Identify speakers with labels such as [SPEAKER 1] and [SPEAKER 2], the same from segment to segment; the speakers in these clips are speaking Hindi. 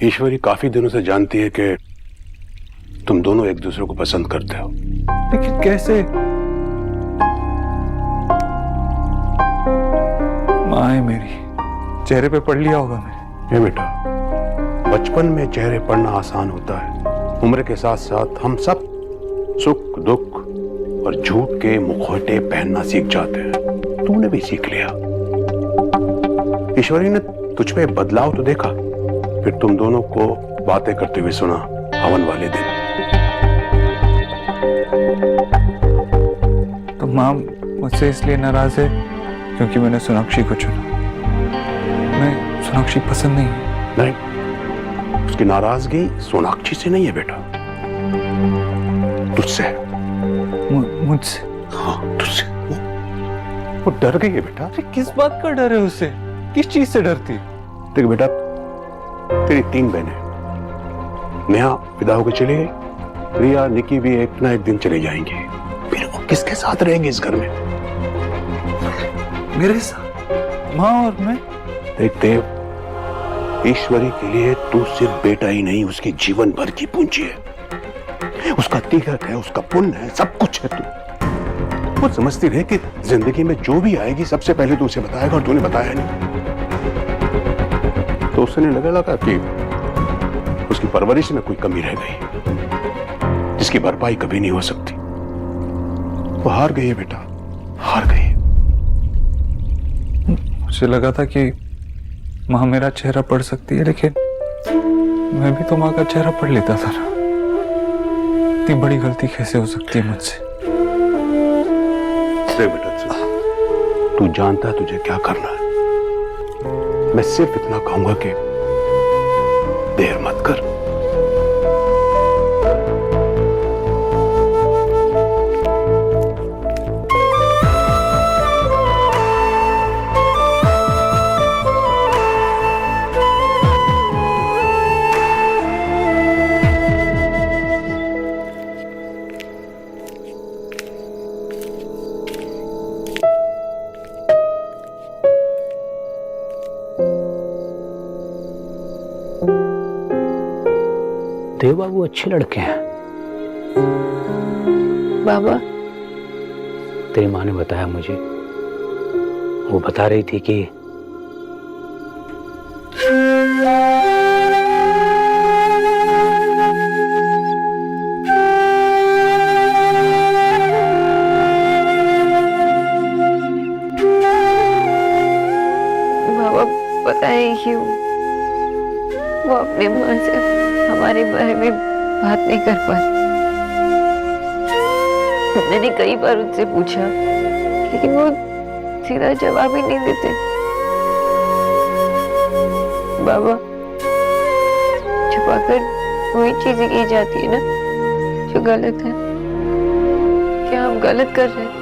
[SPEAKER 1] ईश्वरी काफी दिनों से जानती है कि तुम दोनों एक दूसरे को पसंद करते हो।
[SPEAKER 2] लेकिन कैसे? माँ है मेरी, चेहरे पे पढ़ लिया होगा मैंने।
[SPEAKER 1] ये बेटा, बचपन में चेहरे पढ़ना आसान होता है। उम्र के साथ साथ हम सब सुख दुख और झूठ के मुखौटे पहनना सीख जाते हैं। तूने भी सीख लिया। ईश्वरी ने तुझ पे बदलाव तो देखा, फिर तुम दोनों को बातें करते हुए सुना हवन वाले दिन।
[SPEAKER 2] तो माँ मुझसे इसलिए नाराज है क्योंकि मैंने सोनाक्षी को चुना। मैं सोनाक्षी पसंद नहीं है।
[SPEAKER 1] नहीं, उसकी नाराजगी सोनाक्षी से नहीं है बेटा, तुझसे है।
[SPEAKER 2] मुझसे?
[SPEAKER 1] हाँ, तुझसे। वो डर गई है बेटा।
[SPEAKER 2] अरे किस बात का डर है उससे? किस चीज से डरती है?
[SPEAKER 1] देख बेटा, तेरी 3 बहनें, नेहा विदा होकर चली गई, रिया निकी भी एक ना एक दिन चले जाएंगे, फिर वो किसके साथ रहेंगे इस घर में?
[SPEAKER 2] मेरे साथ? माँ और मैं?
[SPEAKER 1] देख देव, ईश्वरी के लिए तू सिर्फ बेटा ही नहीं, उसकी जीवन भर की पूंजी है, उसका तीर्थ है, उसका पुण्य है, सब कुछ है। तू वो समझती रहे कि जिंदगी में जो भी आएगी सबसे पहले तू उसे बताएगा, और तूने बताया नहीं। तो उसने लगा कि उसकी परवरिश में कोई कमी रह गई जिसकी भरपाई कभी नहीं हो सकती। वो हार गई है बेटा, हार गई।
[SPEAKER 2] मुझे लगा था कि माँ मेरा चेहरा पढ़ सकती है, लेकिन मैं भी तो माँ का चेहरा पढ़ लेता था ना। इतनी बड़ी गलती कैसे हो सकती है मुझसे?
[SPEAKER 1] बेटा, तू जानता है तुझे क्या करना है। मैं सिर्फ इतना कहूंगा कि देर मत कर।
[SPEAKER 3] देव बाबू अच्छे लड़के हैं।
[SPEAKER 4] बाबा,
[SPEAKER 3] तेरी माँ ने बताया मुझे, वो बता रही थी कि
[SPEAKER 4] बाबा पता है क्यों वो अपने माँ से हमारे बारे में बात नहीं कर पाती। मैंने कई बार उनसे पूछा, लेकिन वो सीधा जवाब ही नहीं देते। बाबा, छुपाकर वही चीजें की जाती है ना जो गलत है। क्या हम गलत कर रहे हैं?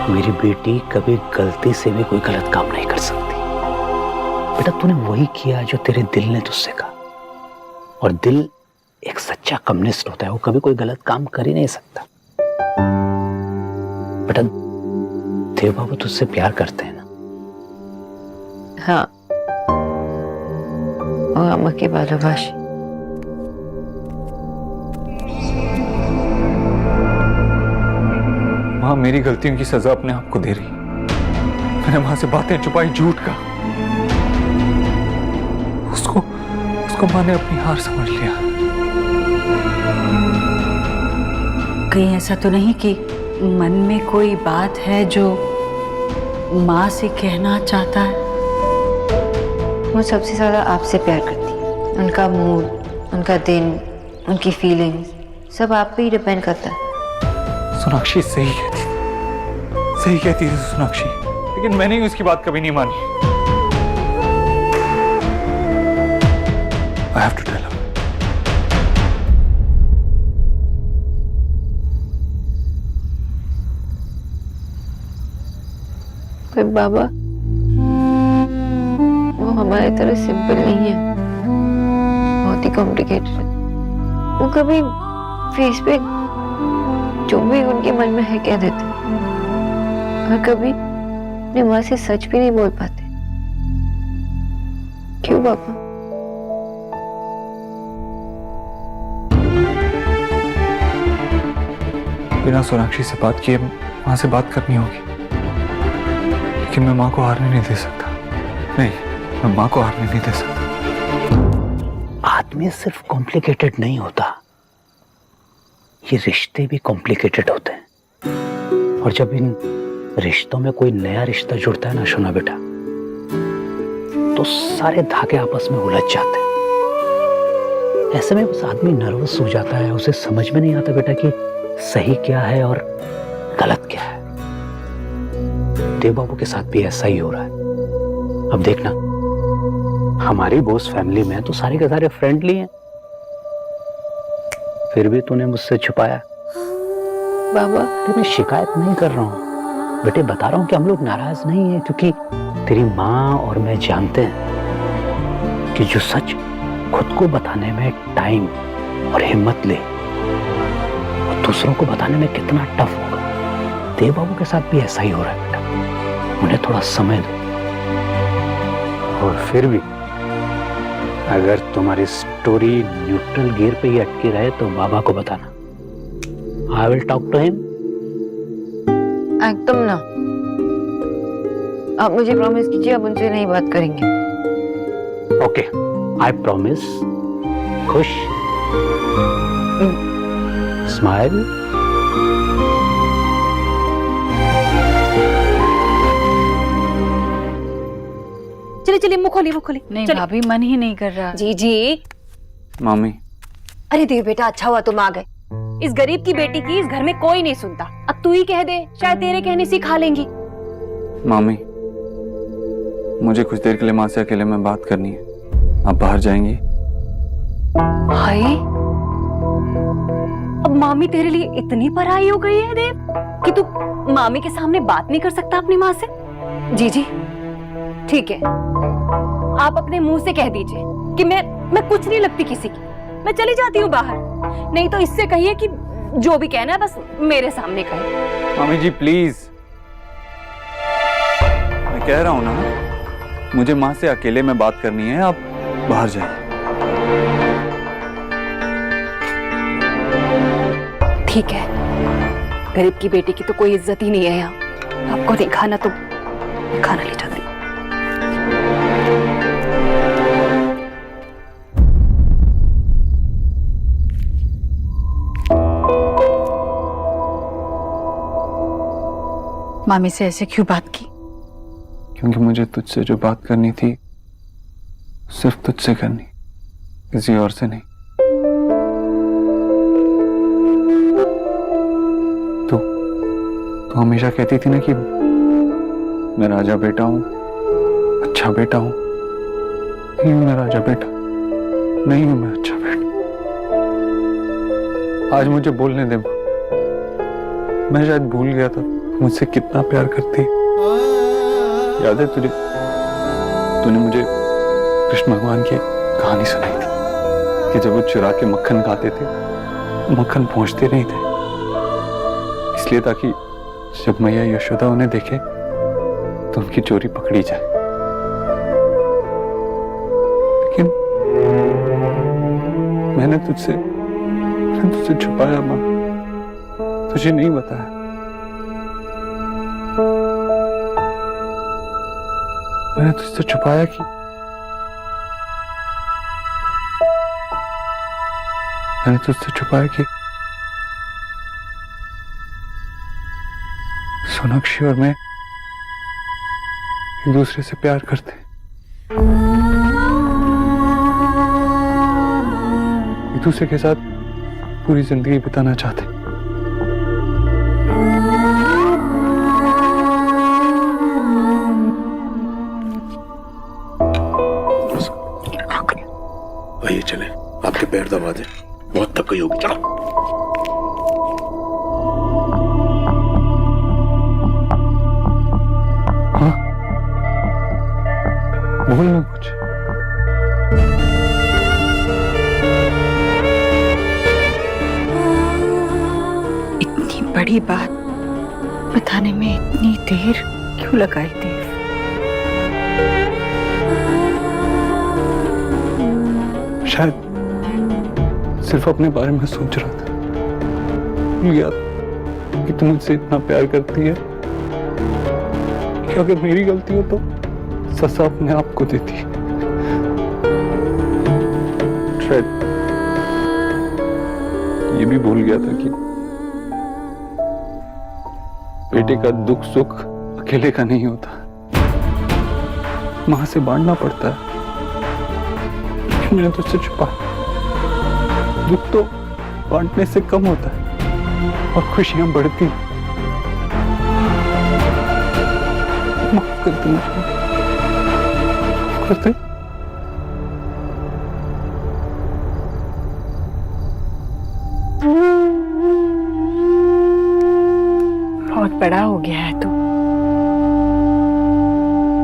[SPEAKER 3] मेरी बेटी कभी गलती से भी कोई गलत काम नहीं कर सकती। बेटा, तूने वही किया जो तेरे दिल ने तुझसे कहा, और दिल एक सच्चा कम्युनिस्ट होता है, वो कभी कोई गलत काम कर ही नहीं सकता। बेटा, देव बाबू तुझसे प्यार करते हैं ना?
[SPEAKER 4] हाँ, और अम्मा के भालोबाशी।
[SPEAKER 2] माँ मेरी गलतियों की सजा अपने आप को दे रही। मैंने माँ से बातें छुपाई, झूठ का। उसको माँ ने अपनी हार समझ लिया।
[SPEAKER 5] कहीं ऐसा तो नहीं कि मन में कोई बात है जो माँ से कहना चाहता है?
[SPEAKER 4] वो सबसे ज्यादा आपसे प्यार करती है। उनका मूड, उनका दिन, उनकी फीलिंग्स सब आप पे ही डिपेंड करता है।
[SPEAKER 2] सोनाक्षी सही कहती थी सोनाक्षी, लेकिन मैंने ही उसकी बात कभी नहीं मानी। I have to tell her.
[SPEAKER 4] पर बाबा, वो हमारी तरह सिंपल नहीं है, बहुत ही कॉम्प्लिकेटेड है। वो कभी फेस पे जो भी उनके मन में है कह देते, और कभी अपनी माँ से सच भी नहीं बोल पाते। क्यों बाबा?
[SPEAKER 2] बिना सोनाक्षी से बात किए माँ से बात करनी होगी, लेकिन मैं माँ को हारने नहीं दे सकता। नहीं, मैं माँ को हारने नहीं दे सकता।
[SPEAKER 3] आदमी सिर्फ कॉम्प्लिकेटेड नहीं होता, ये रिश्ते भी कॉम्प्लिकेटेड होते हैं। और जब इन रिश्तों में कोई नया रिश्ता जुड़ता है ना शोना बेटा, तो सारे धागे आपस में उलझ जाते हैं। ऐसे में बस आदमी नर्वस हो जाता है, उसे समझ में नहीं आता बेटा कि सही क्या है और गलत क्या है। देव बाबू के साथ भी ऐसा ही हो रहा है। अब देखना, हमारी बोस फैमिली में तो सारे के सारे फ्रेंडली हैं, फिर भी तूने मुझसे छुपाया।
[SPEAKER 4] बाबा,
[SPEAKER 3] मैं शिकायत नहीं कर रहा हूं बेटे, बता रहा हूं कि हम लोग नाराज नहीं हैं, क्योंकि तेरी माँ और मैं जानते हैं कि जो सच खुद को बताने में टाइम और हिम्मत ले, और दूसरों को बताने में कितना टफ होगा। देव बाबू के साथ भी ऐसा ही हो रहा है बेटा, उन्हें थोड़ा समय दो। और फिर भी अगर तुम्हारी स्टोरी न्यूट्रल गियर पे ही अटकी रहे तो बाबा को बताना। I will talk to him.
[SPEAKER 4] एकदम ना, आप मुझे प्रॉमिस कीजिए आप उनसे नहीं बात करेंगे।
[SPEAKER 3] Okay, I promise. खुश? स्माइल।
[SPEAKER 6] चलिए चलिए, मुंह खोली मुंह खोली।
[SPEAKER 5] नहीं
[SPEAKER 6] चलिए।
[SPEAKER 5] भाभी, मन ही नहीं कर रहा।
[SPEAKER 6] जी जी।
[SPEAKER 2] मामी,
[SPEAKER 6] अरे देव बेटा, अच्छा हुआ तुम आ गए। इस गरीब की बेटी की इस घर में कोई नहीं सुनता। अब तू ही कह दे, शायद तेरे कहने से खा लेंगी।
[SPEAKER 2] मामी, मुझे कुछ देर के लिए माँ से अकेले में बात करनी है। आप बाहर जाएंगी?
[SPEAKER 6] हाय, अब मामी तेरे लिए इतनी पराई हो गई है देव कि तू मामी के सामने बात नहीं कर सकता अपनी माँ से? जी जी ठीक है, आप अपने मुंह से कह दीजिए कि मैं कुछ नहीं लगती किसी की, मैं चली जाती हूँ बाहर। नहीं तो इससे कहिए कि जो भी कहना है बस मेरे सामने कहे।
[SPEAKER 2] मामी जी प्लीज, मैं कह रहा हूं ना, मुझे माँ से अकेले में बात करनी है। आप बाहर जाइए।
[SPEAKER 6] ठीक है, गरीब की बेटी की तो कोई इज्जत ही नहीं है यहाँ। आपको नहीं खाना तो खाना ले जाती।
[SPEAKER 5] मामी से ऐसे क्यों बात की?
[SPEAKER 2] क्योंकि मुझे तुझसे जो बात करनी थी सिर्फ तुझसे करनी, किसी और से नहीं। तो हमेशा कहती थी ना कि मैं राजा बेटा हूं, अच्छा बेटा हूं। नहीं हूं मैं राजा बेटा, नहीं हूं मैं अच्छा बेटा। आज मुझे बोलने दे, मैं शायद भूल गया था मुझसे कितना प्यार करती। याद है तुझे, तूने मुझे कृष्ण भगवान की कहानी सुनाई थी कि जब वो चुरा के मक्खन खाते थे, मक्खन पहुंचते नहीं थे, इसलिए ताकि जब मैया यशोदा उन्हें देखे तो उनकी चोरी पकड़ी जाए। लेकिन मैंने तुझसे छुपाया माँ, तुझे नहीं बताया। मैंने तुझसे छुपाया कि सोनाक्षी और मैं एक दूसरे से प्यार करते हैं, एक दूसरे के साथ पूरी जिंदगी बिताना चाहते हैं।
[SPEAKER 1] आइए चले, आपके पैर दबा दे, बहुत थक गई होगी। चलो।
[SPEAKER 2] हाँ, बोलना कुछ।
[SPEAKER 5] इतनी बड़ी बात बताने में इतनी देर क्यों लगाई देव?
[SPEAKER 2] शायद सिर्फ अपने बारे में सोच रहा था, भूल गया था कि तुम मुझसे इतना प्यार करती है कि अगर मेरी गलती हो तो सजा अपने आप को देती है। शायद ये भी भूल गया था कि बेटे का दुख सुख अकेले का नहीं होता, मां से बांटना पड़ता है। लेकिन मैंने तुझसे छुपा। दुख तो बांटने से कम होता है और खुशियां बढ़ती। माफ कर दे मुझे, माफ कर दे।
[SPEAKER 5] बहुत बड़ा हो गया है तू,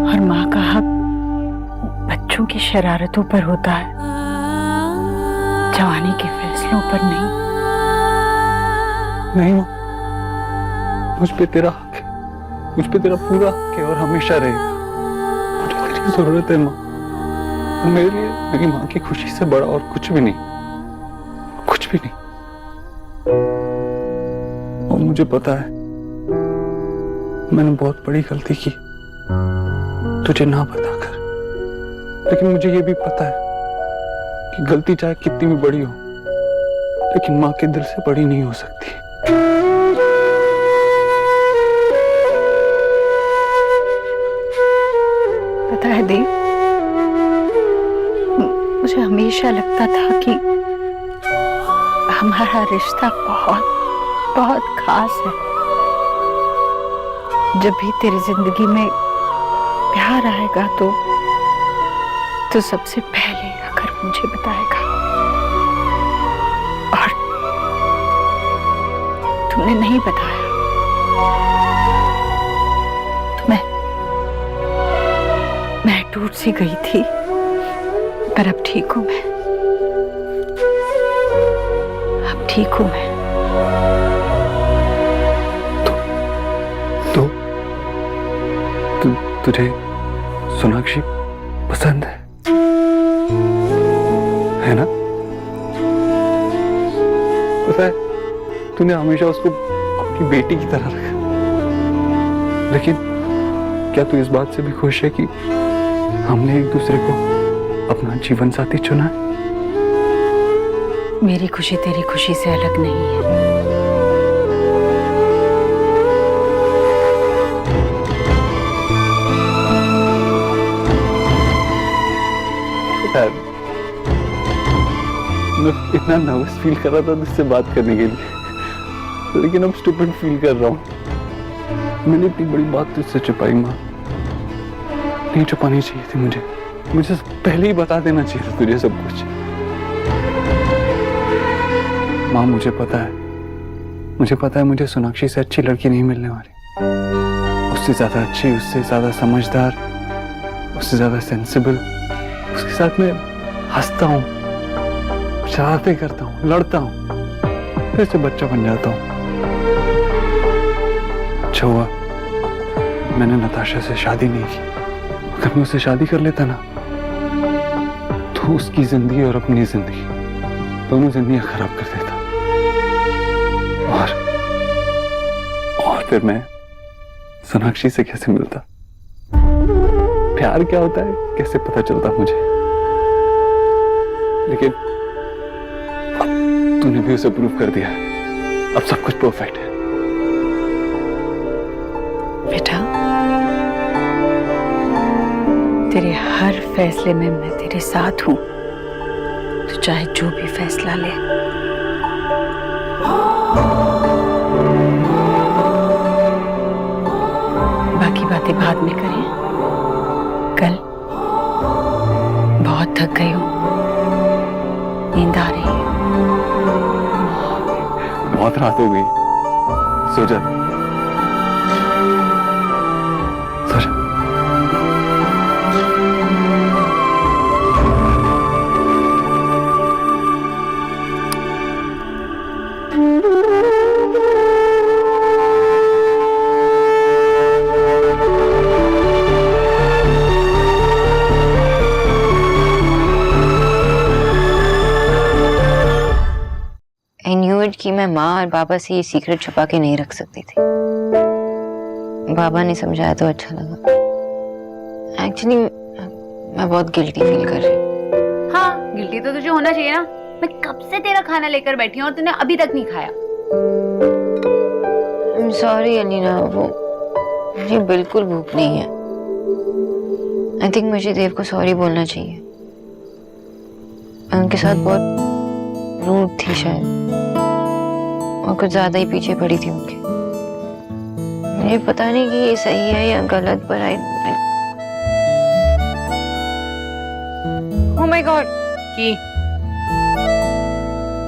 [SPEAKER 5] और माँ का हक बच्चों की शरारतों पर होता है, जवानी के फैसलों पर नहीं।
[SPEAKER 2] नहीं मां, मुझ पे तेरा हक है, मुझ पे तेरा पूरा हक है और हमेशा रहेगा। मुझे तेरी जरूरत है मां। मेरे लिए मेरी मां की खुशी से बड़ा और कुछ भी नहीं, कुछ भी नहीं। और मुझे पता है मैंने बहुत बड़ी गलती की तुझे ना बताकर, लेकिन मुझे ये भी पता है कि गलती चाहे कितनी भी बड़ी हो, लेकिन मां के दिल से बड़ी नहीं हो सकती।
[SPEAKER 5] पता है देव, मुझे हमेशा लगता था कि हमारा रिश्ता बहुत बहुत खास है। जब भी तेरी जिंदगी में प्यार आएगा तो सबसे पहले आकर मुझे बताएगा। और तुमने नहीं बताया तो मैं टूट सी गई थी, पर अब ठीक हूं मैं, अब ठीक हूं मैं।
[SPEAKER 2] तुझे सोनाक्षी पसंद है ना? पता है तूने हमेशा उसको अपनी बेटी की तरह रखा, लेकिन क्या तू इस बात से भी खुश है कि हमने एक दूसरे को अपना जीवन साथी चुना है?
[SPEAKER 5] मेरी खुशी तेरी खुशी से अलग नहीं है।
[SPEAKER 2] मैं इतना नर्वस फील कर रहा था तुझसे बात करने के लिए, लेकिन अब स्टूपिड फील कर रहा हूँ। मैंने इतनी बड़ी बात तुझसे छुपाई माँ, नहीं छुपानी चाहिए थी मुझे पहले ही बता देना चाहिए था तुझे सब कुछ। माँ मुझे पता है मुझे सोनाक्षी से अच्छी लड़की नहीं मिलने वाली, उससे ज्यादा अच्छी, उससे ज्यादा समझदार, उससे ज्यादा सेंसिबल। उसके साथ मैं हंसता हूँ, शरारतें करता हूँ, लड़ता हूँ, फिर से बच्चा बन जाता हूँ। अच्छा हुआ मैंने नताशा से शादी नहीं की। अगर मैं उससे शादी कर लेता ना तो उसकी जिंदगी और अपनी जिंदगी दोनों जिंदगियां खराब कर देता। और फिर मैं सोनाक्षी से कैसे मिलता, प्यार क्या होता है कैसे पता चलता मुझे। लेकिन अब तूने भी उसे प्रूव कर दिया, अब सब कुछ परफेक्ट है।
[SPEAKER 5] बेटा, तेरे हर फैसले में मैं तेरे साथ हूं, तो चाहे जो भी फैसला ले। बाकी बातें बाद में करें, कल बहुत थक गई हूं, नींद आ रही है।
[SPEAKER 2] बहुत रात हो गई, सो जा, सो जा।
[SPEAKER 4] कि मैं माँ और बाबा से ये सीक्रेट छुपा के नहीं रख सकती थी। बाबा ने समझाया तो अच्छा लगा। एक्चुअली मैं बहुत गिल्टी फील कर रही हूँ।
[SPEAKER 6] हाँ, गिल्टी तो तुझे होना चाहिए ना। मैं कब से तेरा खाना लेकर बैठी हूँ और तूने अभी तक नहीं खाया।
[SPEAKER 4] सॉरी अलीना, वो मुझे बिल्कुल भूख नहीं है। आई थिंक मुझे देव को सॉरी बोलना चाहिए। मैं उनके साथ बहुत रूड थी शायद, और कुछ ज्यादा ही पीछे पड़ी थी उनके। मुझे पता नहीं कि ये सही है या गलत, पर ओह माय गॉड,
[SPEAKER 6] कि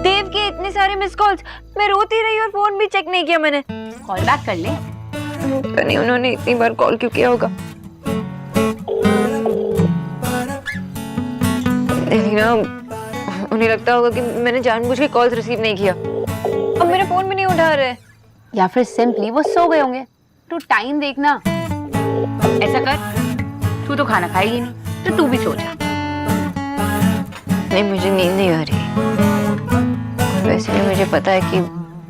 [SPEAKER 4] देव के इतने सारे मिस कॉल्स। मैं रोती रही और फोन भी चेक नहीं किया मैंने।
[SPEAKER 6] कॉल बैक कर ले।
[SPEAKER 4] पता नहीं उन्होंने इतनी बार कॉल क्यों किया होगा। ना उन्हें लगता होगा कि मैंने जानबूझ के कॉल्स रिसीव नहीं किया। अब मेरा फोन भी नहीं उठा रहे।
[SPEAKER 6] या फिर सिंपली वो सो गए होंगे। तू टाइम देखना। ऐसा कर, तू तो खाना खाएगी नहीं, तो तू भी सो जा।
[SPEAKER 4] नहीं, मुझे नींद नहीं आ रही। वैसे भी मुझे पता है कि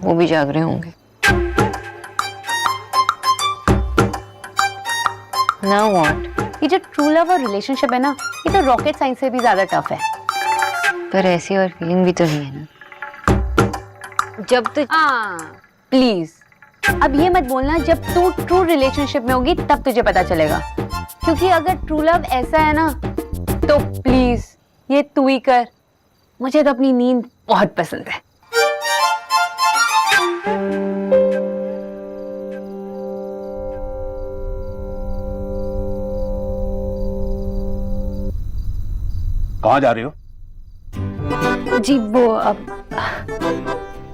[SPEAKER 4] वो भी जाग रहे होंगे। Now what?
[SPEAKER 6] ये जो ट्रू लव और रिलेशनशिप है ना, ये तो रॉकेट साइंस से भी ज्यादा टफ है।
[SPEAKER 4] पर ऐसी और फीलिंग भी तो नहीं है ना। जब तो
[SPEAKER 6] प्लीज अब ये मत बोलना जब तू ट्रू रिलेशनशिप में होगी तब तुझे पता चलेगा। क्योंकि अगर ट्रू लव ऐसा है ना, तो प्लीज ये तू ही कर। मुझे तो अपनी नींद बहुत पसंद है।
[SPEAKER 1] कहाँ जा रही हो?
[SPEAKER 6] जी वो अब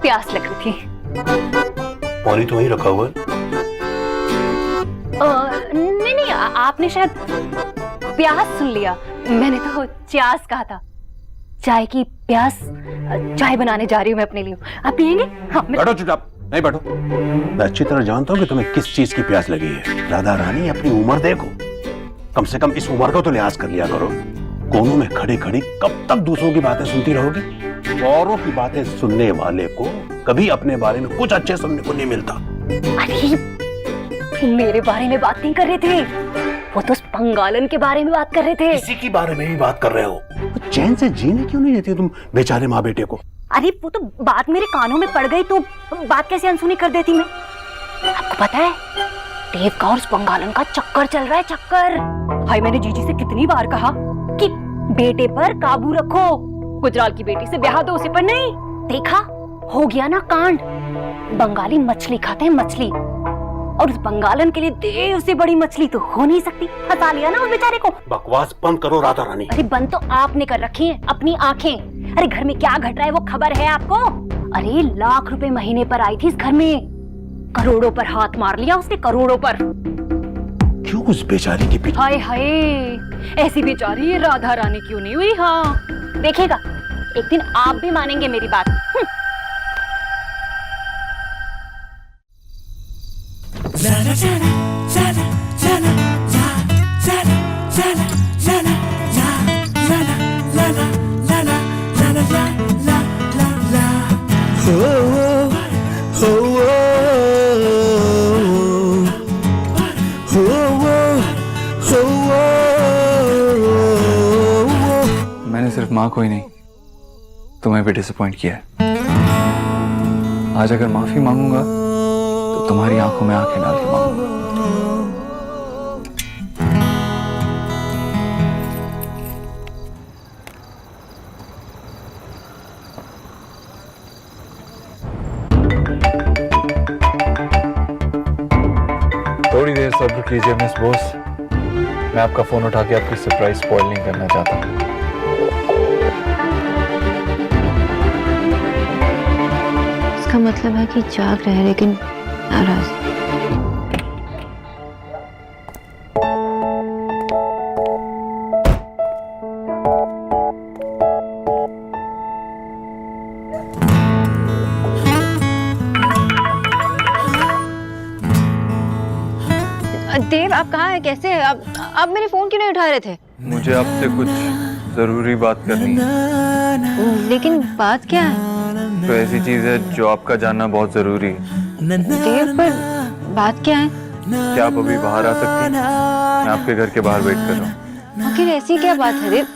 [SPEAKER 6] प्यास लग रही थी।
[SPEAKER 1] पानी तो वहीं रखा हुआ है।
[SPEAKER 6] नहीं नहीं, आपने शायद प्यास सुन लिया। मैंने तो चास कहा था। चाय की प्यास। चाय बनाने जा रही हूँ मैं अपने लिए। आप पियेंगे? हाँ।
[SPEAKER 1] बैठो चुपचाप। नहीं बैठो। मैं अच्छी तरह जानता हूँ कि तुम्हें किस चीज की प्यास लगी है। राधा रानी, अपनी उम्र देखो। कम से कम इस उम्र का तो लिहाज कर लिया करो। कोनों में खड़ी खड़ी कब तक दूसरों की बातें सुनती रहोगी? औरों की बातें सुनने वाले को कभी अपने बारे में कुछ अच्छे सुनने को नहीं मिलता।
[SPEAKER 6] अरे मेरे बारे में बात नहीं कर रहे थे, वो तो उस पंगालन के बारे में बात कर रहे थे।
[SPEAKER 1] किसी के बारे में ही बात कर रहे हो। तो चैन से जीने क्यों नहीं देती तुम बेचारे माँ बेटे को?
[SPEAKER 6] अरे वो तो बात मेरे कानों में पड़ गई तो बात कैसे अनसुनी कर देती मैं। आपको पता है देव का और उस पंगालन का चक्कर चल रहा है, चक्कर। हाय, मैंने जीजी से कितनी बार कहा कि बेटे पर काबू रखो, गुजराल की बेटी से ब्याह दो उसे, पर नहीं। देखा, हो गया ना कांड। बंगाली मछली खाते हैं, मछली, और उस बंगालन के लिए देव से बड़ी मछली तो हो नहीं सकती। फंसा लिया ना उस बेचारे को।
[SPEAKER 1] बकवास बंद करो राधा रानी।
[SPEAKER 6] अरे बंद तो आपने कर रखी है अपनी आंखें। अरे घर में क्या घट रहा है वो खबर है आपको? अरे लाख रुपए महीने पर आई थी इस घर में, करोड़ों पर हाथ मार लिया उसने, करोड़ों पर।
[SPEAKER 1] क्यों उस बेचारी के पीछे?
[SPEAKER 6] हाय हाय, ऐसी बेचारी राधा रानी क्यों नहीं हुई? हाँ देखिएगा, एक दिन आप भी मानेंगे मेरी बात।
[SPEAKER 2] मैंने सिर्फ माँ को ही नहीं, तुम्हें भी डिसअपॉइंट किया है। आज अगर माफी मांगूंगा तो तुम्हारी आंखों में आंखें डाल के मांगूंगा। थोड़ी देर सब्र कीजिए मिस बोस, मैं आपका फोन उठा के आपकी सरप्राइज स्पॉइल नहीं करना चाहता।
[SPEAKER 4] इसका मतलब है कि जाग रहे हैं लेकिन नाराज। देव, आप कहाँ हैं? कैसे हैं आप मेरे फोन क्यों नहीं उठा रहे थे?
[SPEAKER 2] मुझे आपसे कुछ जरूरी बात करनी है।
[SPEAKER 4] लेकिन बात क्या है?
[SPEAKER 2] तो ऐसी चीज है जो आपका जानना बहुत जरूरी है।
[SPEAKER 4] देव, पर बात क्या है?
[SPEAKER 2] क्या आप अभी बाहर आ सकती हैं? मैं आपके घर के बाहर वेट कर रहा हूँ।
[SPEAKER 4] आखिर ऐसी क्या बात है देव?